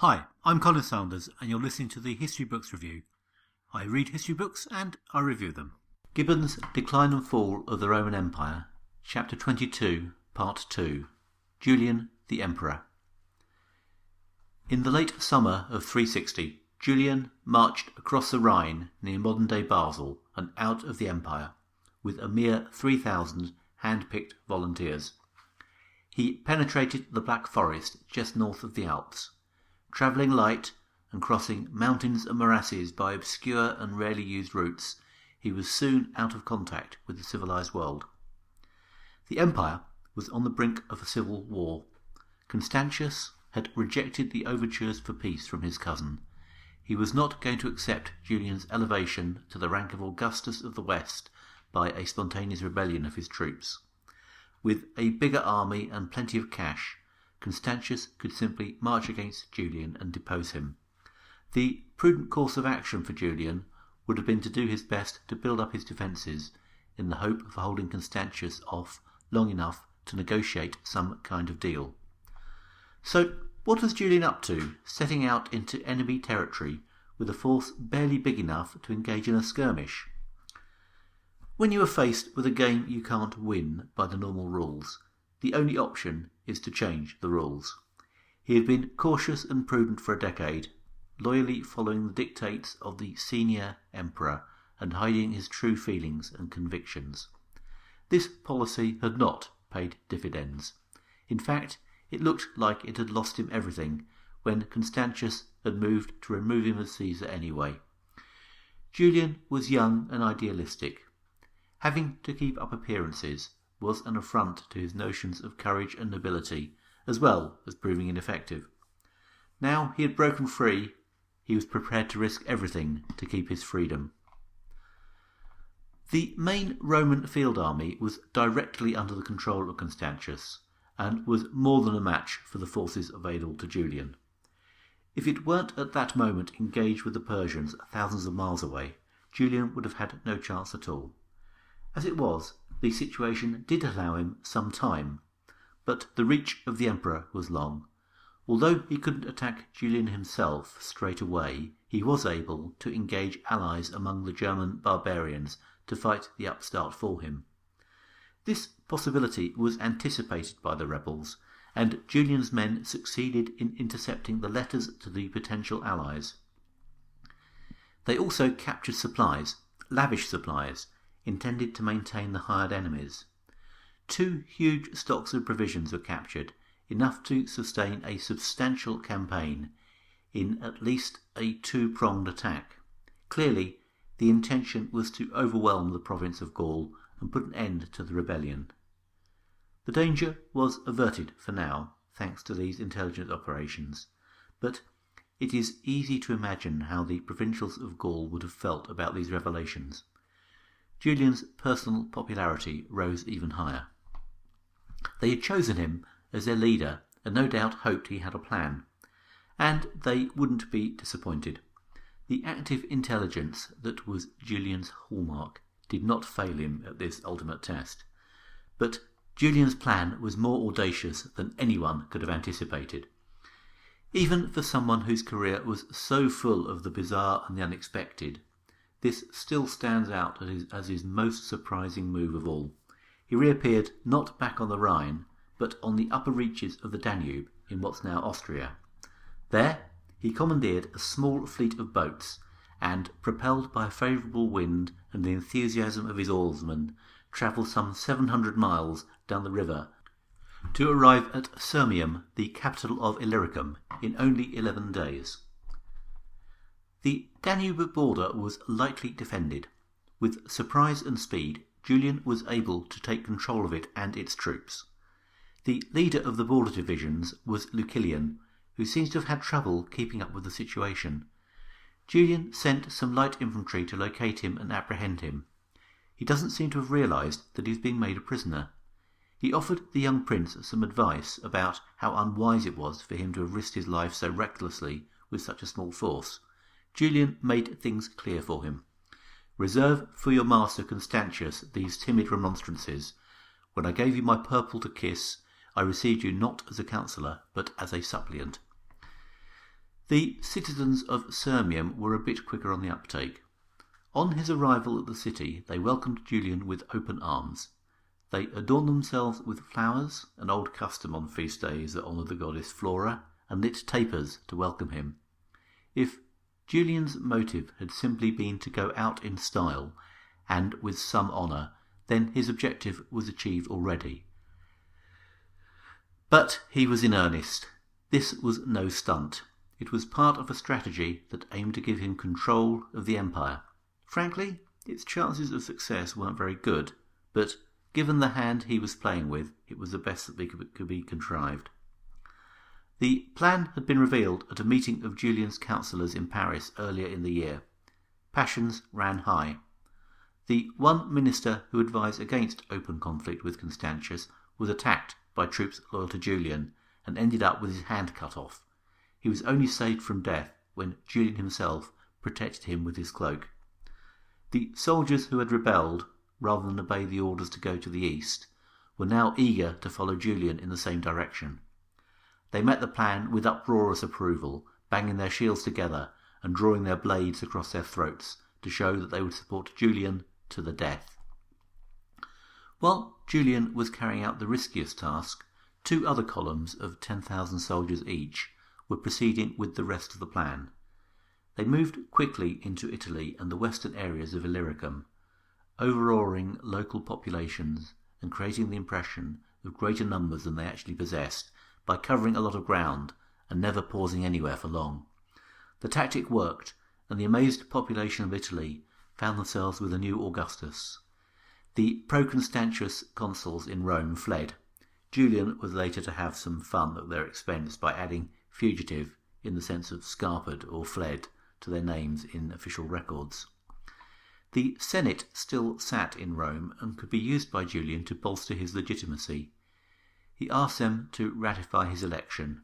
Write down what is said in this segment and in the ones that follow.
Hi, I'm Colin Sanders and you're listening to the History Books Review. I read history books and I review them. Gibbon's Decline and Fall of the Roman Empire, Chapter 22, Part 2, Julian the Emperor. In the late summer of 360, Julian marched across the Rhine near modern-day Basel and out of the empire, with a mere 3,000 hand-picked volunteers. He penetrated the Black Forest just north of the Alps. Travelling light and crossing mountains and morasses by obscure and rarely used routes, he was soon out of contact with the civilized world. The empire was on the brink of a civil war. Constantius had rejected the overtures for peace from his cousin. He was not going to accept Julian's elevation to the rank of Augustus of the West by a spontaneous rebellion of his troops. With a bigger army and plenty of cash, Constantius could simply march against Julian and depose him. The prudent course of action for Julian would have been to do his best to build up his defences in the hope of holding Constantius off long enough to negotiate some kind of deal. So what was Julian up to, setting out into enemy territory with a force barely big enough to engage in a skirmish? When you are faced with a game you can't win by the normal rules, the only option is to change the rules. He had been cautious and prudent for a decade, loyally following the dictates of the senior emperor and hiding his true feelings and convictions. This policy had not paid dividends. In fact, it looked like it had lost him everything when Constantius had moved to remove him as Caesar anyway. Julian was young and idealistic. Having to keep up appearances was an affront to his notions of courage and nobility, as well as proving ineffective. Now he had broken free, he was prepared to risk everything to keep his freedom. The main Roman field army was directly under the control of Constantius, and was more than a match for the forces available to Julian. If it weren't at that moment engaged with the Persians thousands of miles away, Julian would have had no chance at all. As it was, the situation did allow him some time, but the reach of the emperor was long. Although he couldn't attack Julian himself straight away, he was able to engage allies among the German barbarians to fight the upstart for him. This possibility was anticipated by the rebels, and Julian's men succeeded in intercepting the letters to the potential allies. They also captured supplies, lavish supplies, intended to maintain the hired enemies. 2 huge stocks of provisions were captured, enough to sustain a substantial campaign in at least a 2-pronged attack. Clearly, the intention was to overwhelm the province of Gaul and put an end to the rebellion. The danger was averted for now, thanks to these intelligence operations, but it is easy to imagine how the provincials of Gaul would have felt about these revelations. Julian's personal popularity rose even higher. They had chosen him as their leader and no doubt hoped he had a plan. And they wouldn't be disappointed. The active intelligence that was Julian's hallmark did not fail him at this ultimate test. But Julian's plan was more audacious than anyone could have anticipated. Even for someone whose career was so full of the bizarre and the unexpected, this still stands out as his most surprising move of all. He reappeared not back on the Rhine, but on the upper reaches of the Danube in what's now Austria. There, he commandeered a small fleet of boats, and, propelled by a favourable wind and the enthusiasm of his oarsmen, travelled some 700 miles down the river to arrive at Sirmium, the capital of Illyricum, in only 11 days. The Danube border was lightly defended. With surprise and speed, Julian was able to take control of it and its troops. The leader of the border divisions was Lucilian, who seems to have had trouble keeping up with the situation. Julian sent some light infantry to locate him and apprehend him. He doesn't seem to have realised that he was being made a prisoner. He offered the young prince some advice about how unwise it was for him to have risked his life so recklessly with such a small force. Julian made things clear for him. Reserve for your master Constantius these timid remonstrances. When I gave you my purple to kiss, I received you not as a counsellor, but as a suppliant. The citizens of Sirmium were a bit quicker on the uptake. On his arrival at the city, they welcomed Julian with open arms. They adorned themselves with flowers, an old custom on feast days that honoured the goddess Flora, and lit tapers to welcome him. If Julian's motive had simply been to go out in style, and with some honour, then his objective was achieved already. But he was in earnest. This was no stunt. It was part of a strategy that aimed to give him control of the empire. Frankly, its chances of success weren't very good, but given the hand he was playing with, it was the best that could be contrived. The plan had been revealed at a meeting of Julian's councillors in Paris earlier in the year. Passions ran high. The one minister who advised against open conflict with Constantius was attacked by troops loyal to Julian and ended up with his hand cut off. He was only saved from death when Julian himself protected him with his cloak. The soldiers who had rebelled, rather than obey the orders to go to the east, were now eager to follow Julian in the same direction. They met the plan with uproarious approval, banging their shields together and drawing their blades across their throats to show that they would support Julian to the death. While Julian was carrying out the riskiest task, 2 other columns of 10,000 soldiers each were proceeding with the rest of the plan. They moved quickly into Italy and the western areas of Illyricum, overawing local populations and creating the impression of greater numbers than they actually possessed by covering a lot of ground and never pausing anywhere for long. The tactic worked, and the amazed population of Italy found themselves with a new Augustus. The pro-Constantius consuls in Rome fled. Julian was later to have some fun at their expense by adding fugitive in the sense of scarpered or fled to their names in official records. The Senate still sat in Rome and could be used by Julian to bolster his legitimacy. He asked them to ratify his election.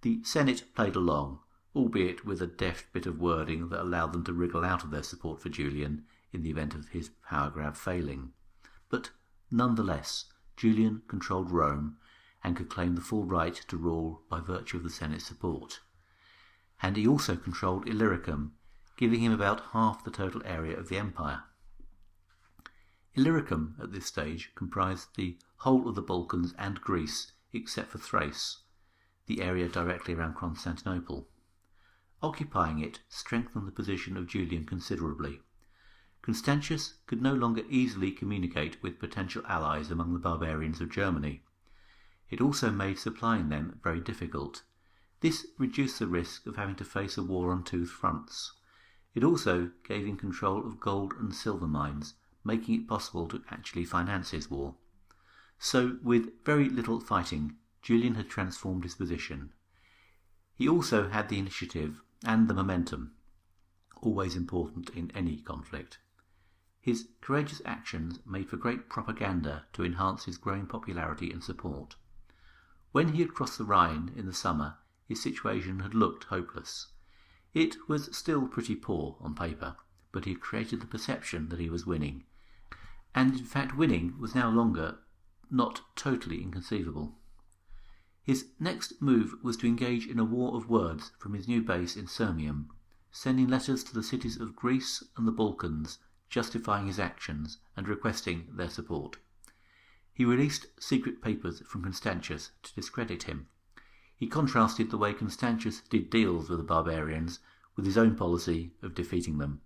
The Senate played along, albeit with a deft bit of wording that allowed them to wriggle out of their support for Julian in the event of his power grab failing. But nonetheless, Julian controlled Rome and could claim the full right to rule by virtue of the Senate's support. And he also controlled Illyricum, giving him about half the total area of the empire. Illyricum at this stage comprised the whole of the Balkans and Greece except for Thrace, the area directly around Constantinople. Occupying it strengthened the position of Julian considerably. Constantius could no longer easily communicate with potential allies among the barbarians of Germany. It also made supplying them very difficult. This reduced the risk of having to face a war on 2 fronts. It also gave him control of gold and silver mines, making it possible to actually finance his war. So, with very little fighting, Julian had transformed his position. He also had the initiative and the momentum, always important in any conflict. His courageous actions made for great propaganda to enhance his growing popularity and support. When he had crossed the Rhine in the summer, his situation had looked hopeless. It was still pretty poor on paper, but he had created the perception that he was winning. And in fact winning was now longer not totally inconceivable. His next move was to engage in a war of words from his new base in Sirmium, sending letters to the cities of Greece and the Balkans, justifying his actions and requesting their support. He released secret papers from Constantius to discredit him. He contrasted the way Constantius did deals with the barbarians with his own policy of defeating them.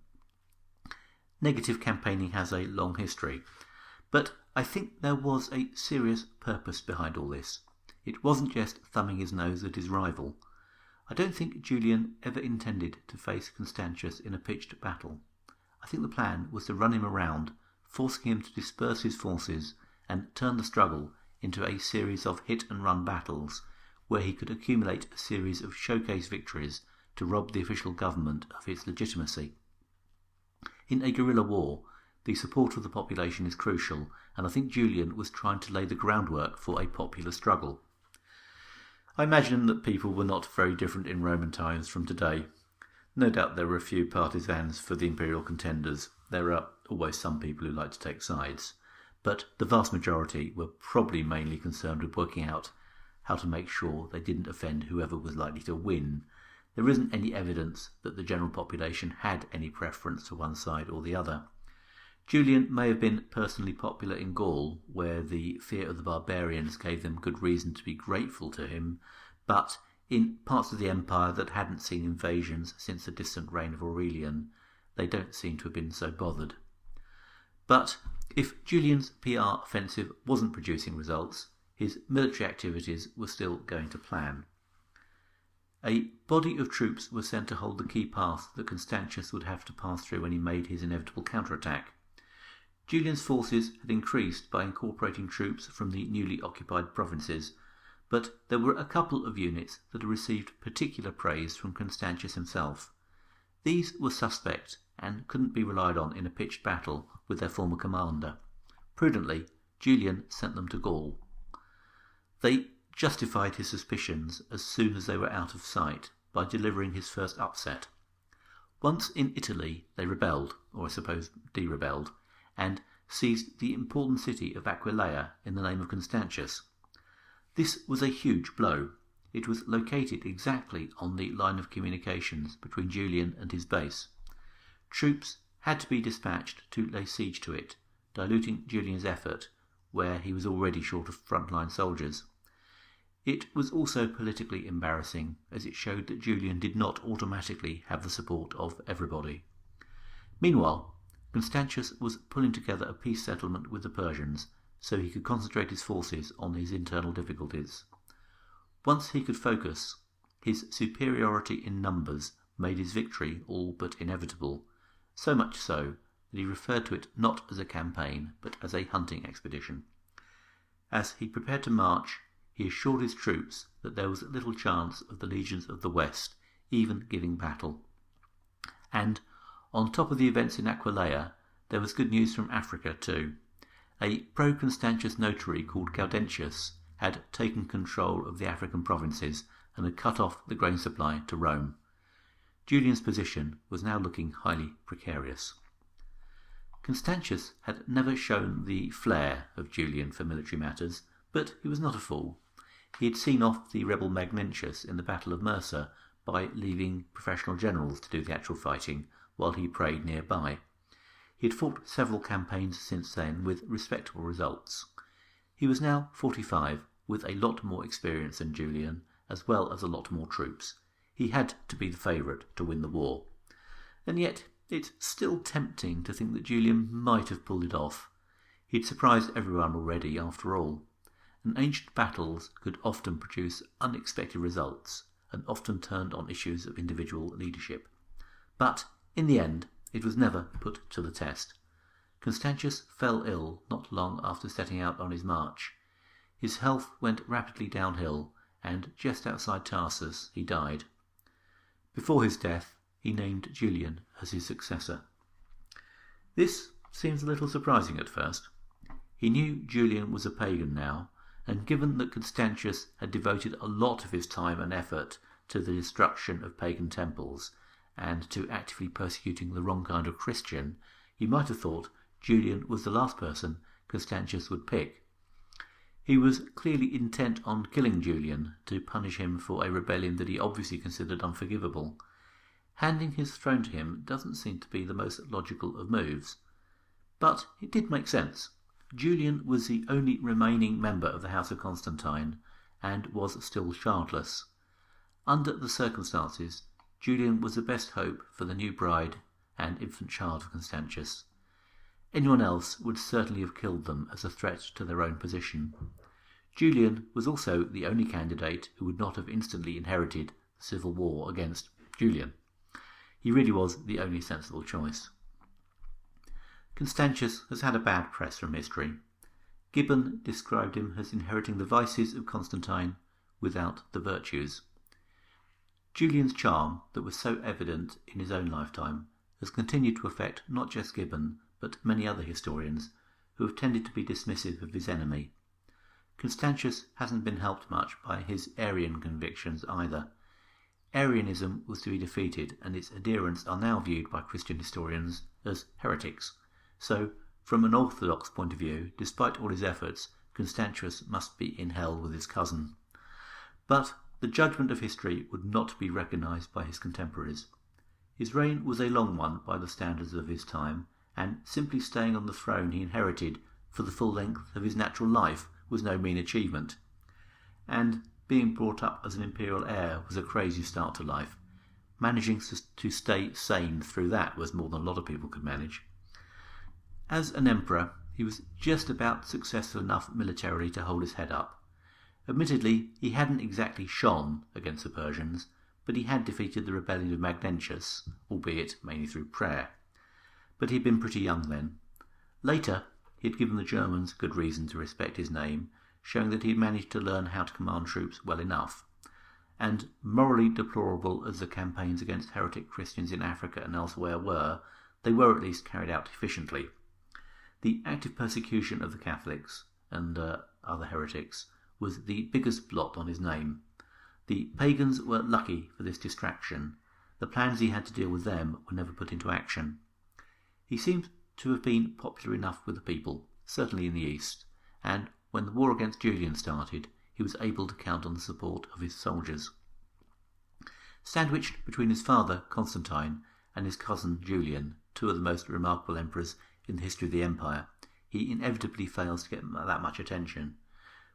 Negative campaigning has a long history, but I think there was a serious purpose behind all this. It wasn't just thumbing his nose at his rival. I don't think Julian ever intended to face Constantius in a pitched battle. I think the plan was to run him around, forcing him to disperse his forces and turn the struggle into a series of hit-and-run battles where he could accumulate a series of showcase victories to rob the official government of its legitimacy. In a guerrilla war, the support of the population is crucial, and I think Julian was trying to lay the groundwork for a popular struggle. I imagine that people were not very different in Roman times from today. No doubt there were a few partisans for the imperial contenders. There are always some people who like to take sides, but the vast majority were probably mainly concerned with working out how to make sure they didn't offend whoever was likely to win, There isn't any evidence that the general population had any preference to one side or the other. Julian may have been personally popular in Gaul, where the fear of the barbarians gave them good reason to be grateful to him, but in parts of the empire that hadn't seen invasions since the distant reign of Aurelian, they don't seem to have been so bothered. But if Julian's PR offensive wasn't producing results, his military activities were still going to plan. A body of troops was sent to hold the key path that Constantius would have to pass through when he made his inevitable counterattack. Julian's forces had increased by incorporating troops from the newly occupied provinces, but there were a couple of units that had received particular praise from Constantius himself. These were suspect and couldn't be relied on in a pitched battle with their former commander. Prudently, Julian sent them to Gaul. They justified his suspicions as soon as they were out of sight by delivering his first upset. Once in Italy, they rebelled, or I suppose de-rebelled, and seized the important city of Aquileia in the name of Constantius. This was a huge blow. It was located exactly on the line of communications between Julian and his base. Troops had to be dispatched to lay siege to it, diluting Julian's effort, where he was already short of frontline soldiers. It was also politically embarrassing, as it showed that Julian did not automatically have the support of everybody. Meanwhile, Constantius was pulling together a peace settlement with the Persians, so he could concentrate his forces on his internal difficulties. Once he could focus, his superiority in numbers made his victory all but inevitable, so much so that he referred to it not as a campaign, but as a hunting expedition. As he prepared to march, he assured his troops that there was little chance of the legions of the West even giving battle. And, on top of the events in Aquileia, there was good news from Africa too. A pro-Constantius notary called Gaudentius had taken control of the African provinces and had cut off the grain supply to Rome. Julian's position was now looking highly precarious. Constantius had never shown the flair of Julian for military matters, but he was not a fool. He had seen off the rebel Magnentius in the Battle of Mursa by leaving professional generals to do the actual fighting while he prayed nearby. He had fought several campaigns since then with respectable results. He was now 45, with a lot more experience than Julian, as well as a lot more troops. He had to be the favourite to win the war. And yet it's still tempting to think that Julian might have pulled it off. He'd surprised everyone already, after all. And ancient battles could often produce unexpected results, and often turned on issues of individual leadership. But, in the end, it was never put to the test. Constantius fell ill not long after setting out on his march. His health went rapidly downhill, and just outside Tarsus he died. Before his death, he named Julian as his successor. This seems a little surprising at first. He knew Julian was a pagan now, and given that Constantius had devoted a lot of his time and effort to the destruction of pagan temples, and to actively persecuting the wrong kind of Christian, he might have thought Julian was the last person Constantius would pick. He was clearly intent on killing Julian to punish him for a rebellion that he obviously considered unforgivable. Handing his throne to him doesn't seem to be the most logical of moves. But it did make sense. Julian was the only remaining member of the House of Constantine, and was still childless. Under the circumstances, Julian was the best hope for the new bride and infant child of Constantius. Anyone else would certainly have killed them as a threat to their own position. Julian was also the only candidate who would not have instantly inherited the civil war against Julian. He really was the only sensible choice. Constantius has had a bad press from history. Gibbon described him as inheriting the vices of Constantine without the virtues. Julian's charm, that was so evident in his own lifetime, has continued to affect not just Gibbon, but many other historians, who have tended to be dismissive of his enemy. Constantius hasn't been helped much by his Arian convictions either. Arianism was to be defeated, and its adherents are now viewed by Christian historians as heretics. So, from an orthodox point of view, despite all his efforts, Constantius must be in hell with his cousin. But the judgment of history would not be recognised by his contemporaries. His reign was a long one by the standards of his time, and simply staying on the throne he inherited for the full length of his natural life was no mean achievement. And being brought up as an imperial heir was a crazy start to life. Managing to stay sane through that was more than a lot of people could manage. As an emperor, he was just about successful enough militarily to hold his head up. Admittedly, he hadn't exactly shone against the Persians, but he had defeated the rebellion of Magnentius, albeit mainly through prayer. But he'd been pretty young then. Later, he had given the Germans good reason to respect his name, showing that he had managed to learn how to command troops well enough. And morally deplorable as the campaigns against heretic Christians in Africa and elsewhere were, they were at least carried out efficiently. The active persecution of the Catholics and other heretics was the biggest blot on his name. The pagans were lucky for this distraction. The plans he had to deal with them were never put into action. He seems to have been popular enough with the people, certainly in the East, and when the war against Julian started, he was able to count on the support of his soldiers. Sandwiched between his father, Constantine, and his cousin, Julian, two of the most remarkable emperors in the history of the empire, he inevitably fails to get that much attention.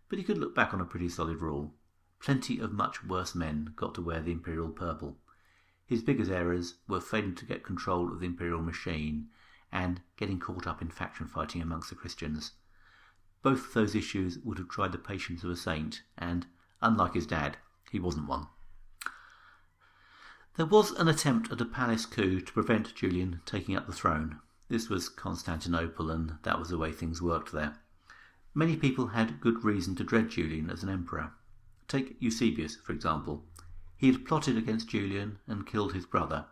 But he could look back on a pretty solid rule. Plenty of much worse men got to wear the imperial purple. His biggest errors were failing to get control of the imperial machine and getting caught up in faction fighting amongst the Christians. Both of those issues would have tried the patience of a saint, and, unlike his dad, he wasn't one. There was an attempt at a palace coup to prevent Julian taking up the throne. This was Constantinople, and that was the way things worked there. Many people had good reason to dread Julian as an emperor. Take Eusebius, for example. He had plotted against Julian and killed his brother.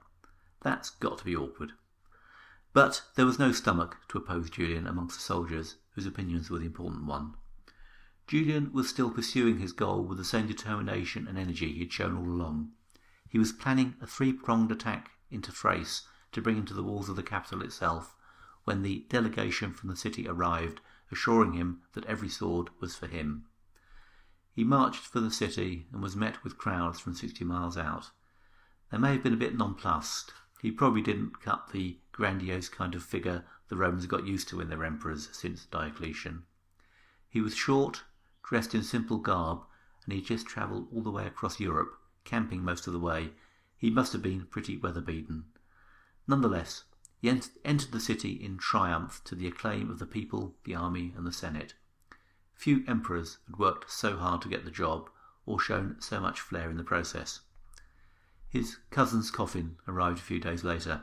That's got to be awkward. But there was no stomach to oppose Julian amongst the soldiers, whose opinions were the important one. Julian was still pursuing his goal with the same determination and energy he had shown all along. He was planning a three-pronged attack into Thrace to bring him to the walls of the capital itself, when the delegation from the city arrived, assuring him that every sword was for him. He marched for the city and was met with crowds from 60 miles out. They may have been a bit nonplussed. He probably didn't cut the grandiose kind of figure the Romans got used to in their emperors since Diocletian. He was short, dressed in simple garb, and he had just travelled all the way across Europe, camping most of the way. He must have been pretty weather-beaten. Nonetheless, he entered the city in triumph to the acclaim of the people, the army, and the Senate. Few emperors had worked so hard to get the job, or shown so much flair in the process. His cousin's coffin arrived a few days later.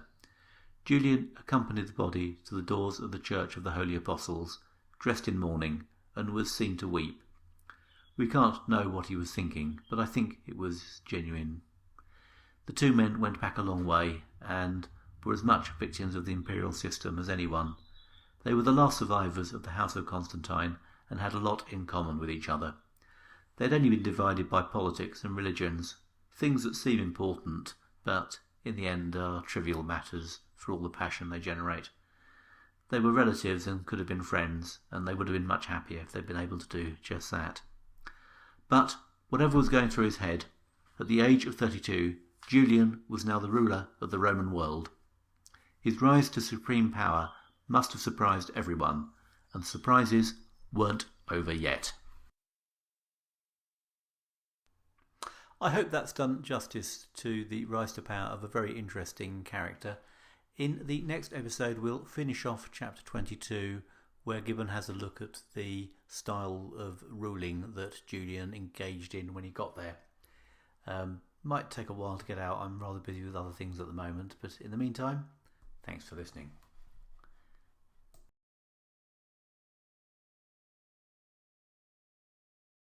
Julian accompanied the body to the doors of the Church of the Holy Apostles, dressed in mourning, and was seen to weep. We can't know what he was thinking, but I think it was genuine. The two men went back a long way, and were as much victims of the imperial system as anyone. They were the last survivors of the House of Constantine, and had a lot in common with each other. They had only been divided by politics and religions, things that seem important, but in the end are trivial matters for all the passion they generate. They were relatives and could have been friends, and they would have been much happier if they'd been able to do just that. But whatever was going through his head, at the age of 32, Julian was now the ruler of the Roman world. His rise to supreme power must have surprised everyone, and the surprises weren't over yet. I hope that's done justice to the rise to power of a very interesting character. In the next episode we'll finish off chapter 22, where Gibbon has a look at the style of ruling that Julian engaged in when he got there. Might take a while to get out. I'm rather busy with other things at the moment, but in the meantime, thanks for listening.